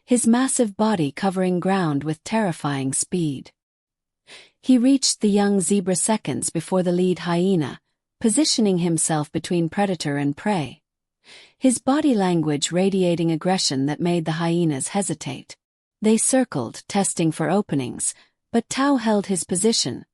his massive body covering ground with terrifying speed. He reached the young zebra seconds before the lead hyena, positioning himself between predator and prey, his body language radiating aggression that made the hyenas hesitate. They circled, testing for openings, but Tao held his position,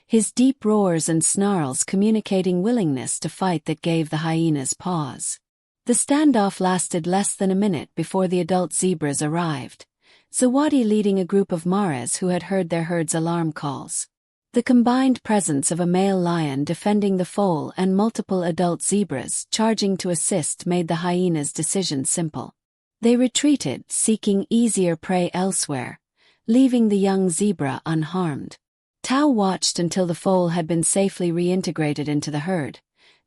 his deep roars and snarls communicating willingness to fight that gave the hyenas pause. The standoff lasted less than a minute before the adult zebras arrived, Zawadi leading a group of maras who had heard their herd's alarm calls. The combined presence of a male lion defending the foal and multiple adult zebras charging to assist made the hyenas' decision simple. They retreated, seeking easier prey elsewhere, leaving the young zebra unharmed. Tao watched until the foal had been safely reintegrated into the herd,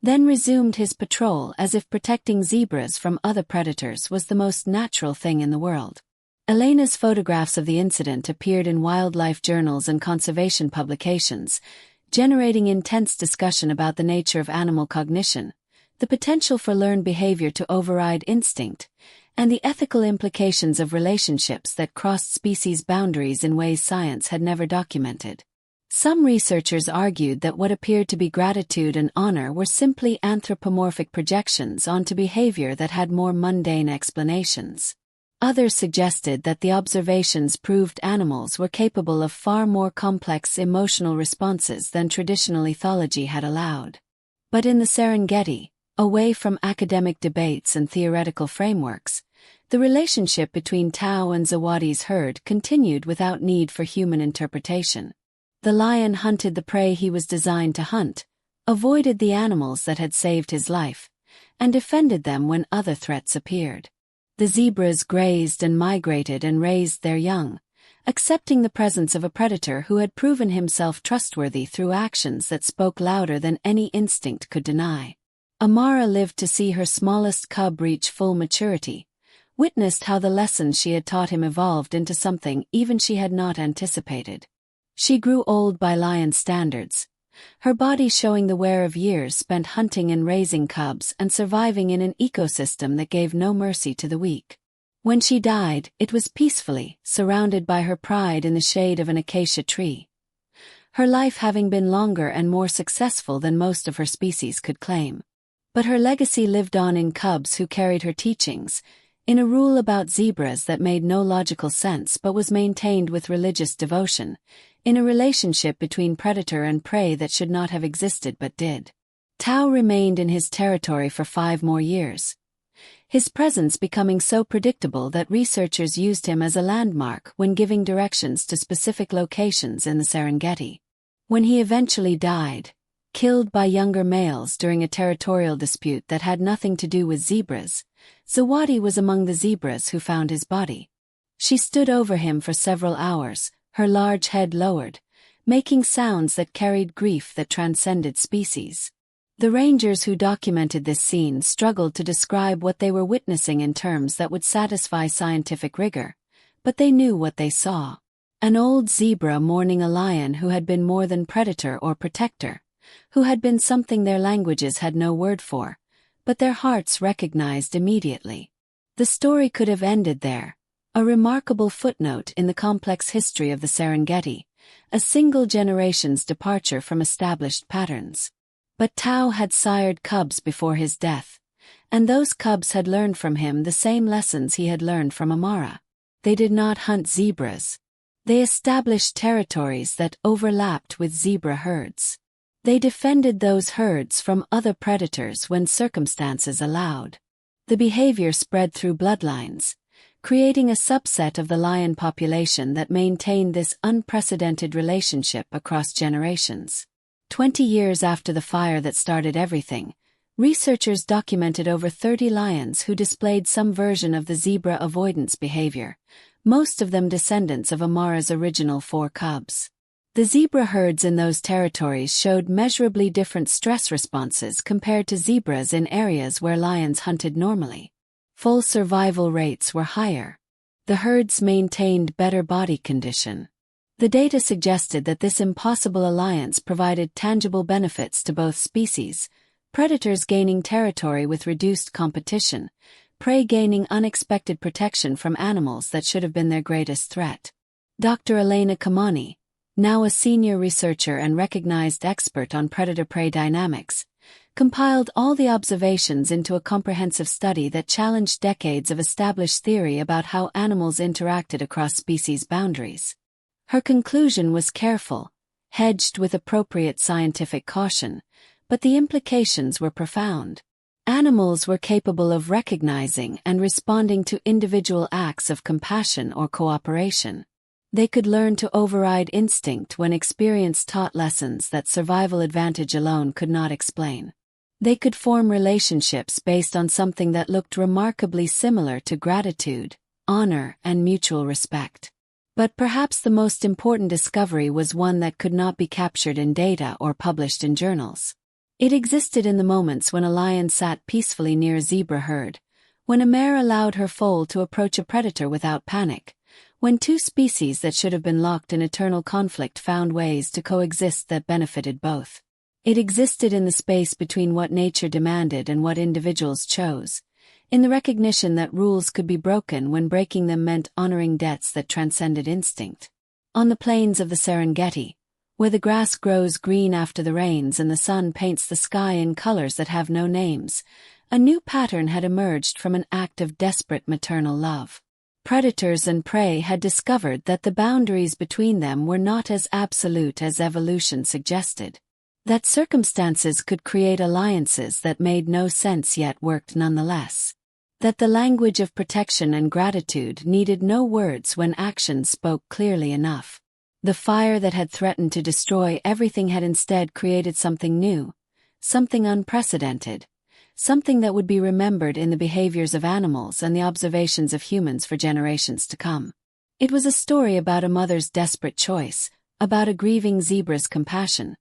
then resumed his patrol as if protecting zebras from other predators was the most natural thing in the world. Elena's photographs of the incident appeared in wildlife journals and conservation publications, generating intense discussion about the nature of animal cognition, the potential for learned behavior to override instinct, and the ethical implications of relationships that crossed species boundaries in ways science had never documented. Some researchers argued that what appeared to be gratitude and honor were simply anthropomorphic projections onto behavior that had more mundane explanations. Others suggested that the observations proved animals were capable of far more complex emotional responses than traditional ethology had allowed. But in the Serengeti, away from academic debates and theoretical frameworks, the relationship between Tao and Zawadi's herd continued without need for human interpretation. The lion hunted the prey he was designed to hunt, avoided the animals that had saved his life, and defended them when other threats appeared. The zebras grazed and migrated and raised their young, accepting the presence of a predator who had proven himself trustworthy through actions that spoke louder than any instinct could deny. Amara lived to see her smallest cub reach full maturity, witnessed how the lessons she had taught him evolved into something even she had not anticipated. She grew old by lion standards, her body showing the wear of years spent hunting and raising cubs and surviving in an ecosystem that gave no mercy to the weak. When she died, it was peacefully, surrounded by her pride in the shade of an acacia tree. Her life having been longer and more successful than most of her species could claim. But her legacy lived on in cubs who carried her teachings, in a rule about zebras that made no logical sense but was maintained with religious devotion, in a relationship between predator and prey that should not have existed but did. Tao remained in his territory for 5 more years, his presence becoming so predictable that researchers used him as a landmark when giving directions to specific locations in the Serengeti. When he eventually died, killed by younger males during a territorial dispute that had nothing to do with zebras, Zawadi was among the zebras who found his body. She stood over him for several hours, her large head lowered, making sounds that carried grief that transcended species. The rangers who documented this scene struggled to describe what they were witnessing in terms that would satisfy scientific rigor, but they knew what they saw. An old zebra mourning a lion who had been more than predator or protector, who had been something their languages had no word for, but their hearts recognized immediately. The story could have ended there, a remarkable footnote in the complex history of the Serengeti, a single generation's departure from established patterns. But Tao had sired cubs before his death, and those cubs had learned from him the same lessons he had learned from Amara. They did not hunt zebras. They established territories that overlapped with zebra herds. They defended those herds from other predators when circumstances allowed. The behavior spread through bloodlines, creating a subset of the lion population that maintained this unprecedented relationship across generations. 20 years after the fire that started everything, researchers documented over 30 lions who displayed some version of the zebra avoidance behavior, most of them descendants of Amara's original 4 cubs. The zebra herds in those territories showed measurably different stress responses compared to zebras in areas where lions hunted normally. Full survival rates were higher. The herds maintained better body condition. The data suggested that this impossible alliance provided tangible benefits to both species, predators gaining territory with reduced competition, prey gaining unexpected protection from animals that should have been their greatest threat. Dr. Elena Kamani, now a senior researcher and recognized expert on predator-prey dynamics, compiled all the observations into a comprehensive study that challenged decades of established theory about how animals interacted across species boundaries. Her conclusion was careful, hedged with appropriate scientific caution, but the implications were profound. Animals were capable of recognizing and responding to individual acts of compassion or cooperation. They could learn to override instinct when experience taught lessons that survival advantage alone could not explain. They could form relationships based on something that looked remarkably similar to gratitude, honor, and mutual respect. But perhaps the most important discovery was one that could not be captured in data or published in journals. It existed in the moments when a lion sat peacefully near a zebra herd, when a mare allowed her foal to approach a predator without panic, when 2 species that should have been locked in eternal conflict found ways to coexist that benefited both. It existed in the space between what nature demanded and what individuals chose, in the recognition that rules could be broken when breaking them meant honoring debts that transcended instinct. On the plains of the Serengeti, where the grass grows green after the rains and the sun paints the sky in colors that have no names, a new pattern had emerged from an act of desperate maternal love. predators and prey had discovered that the boundaries between them were not as absolute as evolution suggested. That circumstances could create alliances that made no sense yet worked nonetheless. That the language of protection and gratitude needed no words when actions spoke clearly enough. The fire that had threatened to destroy everything had instead created something new, something unprecedented, something that would be remembered in the behaviors of animals and the observations of humans for generations to come. It was a story about a mother's desperate choice, about a grieving zebra's compassion,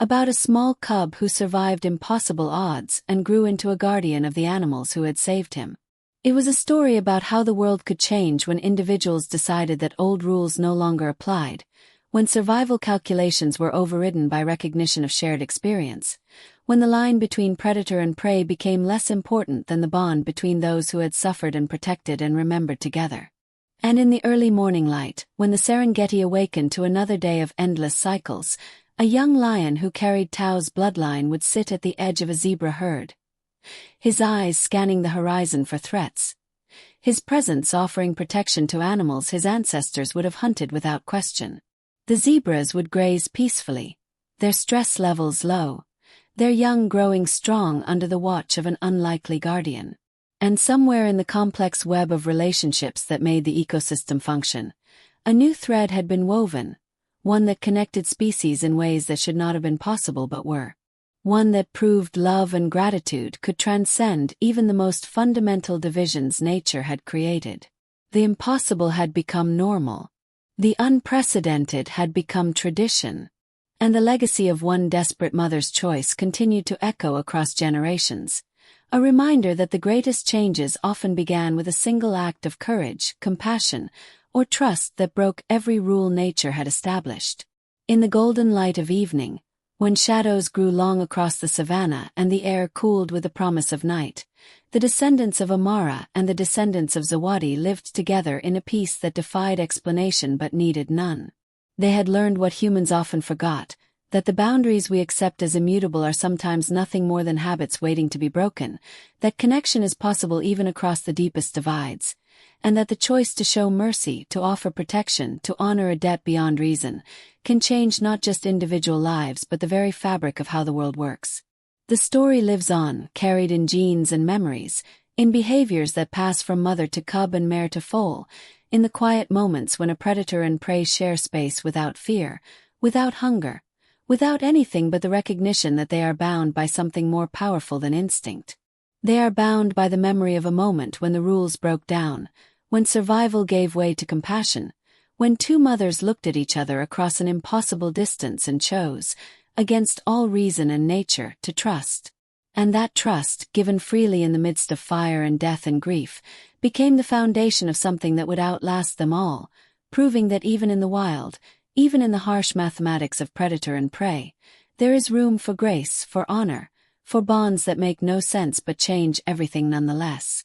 about a small cub who survived impossible odds and grew into a guardian of the animals who had saved him. It was a story about how the world could change when individuals decided that old rules no longer applied, when survival calculations were overridden by recognition of shared experience, when the line between predator and prey became less important than the bond between those who had suffered and protected and remembered together. And in the early morning light, when the Serengeti awakened to another day of endless cycles, a young lion who carried Tao's bloodline would sit at the edge of a zebra herd, his eyes scanning the horizon for threats, his presence offering protection to animals his ancestors would have hunted without question. The zebras would graze peacefully, their stress levels low, their young growing strong under the watch of an unlikely guardian. And somewhere in the complex web of relationships that made the ecosystem function, a new thread had been woven, one that connected species in ways that should not have been possible but were. One that proved love and gratitude could transcend even the most fundamental divisions nature had created. The impossible had become normal. The unprecedented had become tradition. And the legacy of one desperate mother's choice continued to echo across generations, a reminder that the greatest changes often began with a single act of courage, compassion, or trust that broke every rule nature had established. In the golden light of evening, when shadows grew long across the savanna and the air cooled with the promise of night, the descendants of Amara and the descendants of Zawadi lived together in a peace that defied explanation but needed none. They had learned what humans often forgot, that the boundaries we accept as immutable are sometimes nothing more than habits waiting to be broken, that connection is possible even across the deepest divides, and that the choice to show mercy, to offer protection, to honor a debt beyond reason, can change not just individual lives but the very fabric of how the world works. The story lives on, carried in genes and memories, in behaviors that pass from mother to cub and mare to foal, in the quiet moments when a predator and prey share space without fear, without hunger, without anything but the recognition that they are bound by something more powerful than instinct. They are bound by the memory of a moment when the rules broke down, when survival gave way to compassion, when two mothers looked at each other across an impossible distance and chose, against all reason and nature, to trust. And that trust, given freely in the midst of fire and death and grief, became the foundation of something that would outlast them all, proving that even in the wild, even in the harsh mathematics of predator and prey, there is room for grace, for honor, for bonds that make no sense but change everything nonetheless.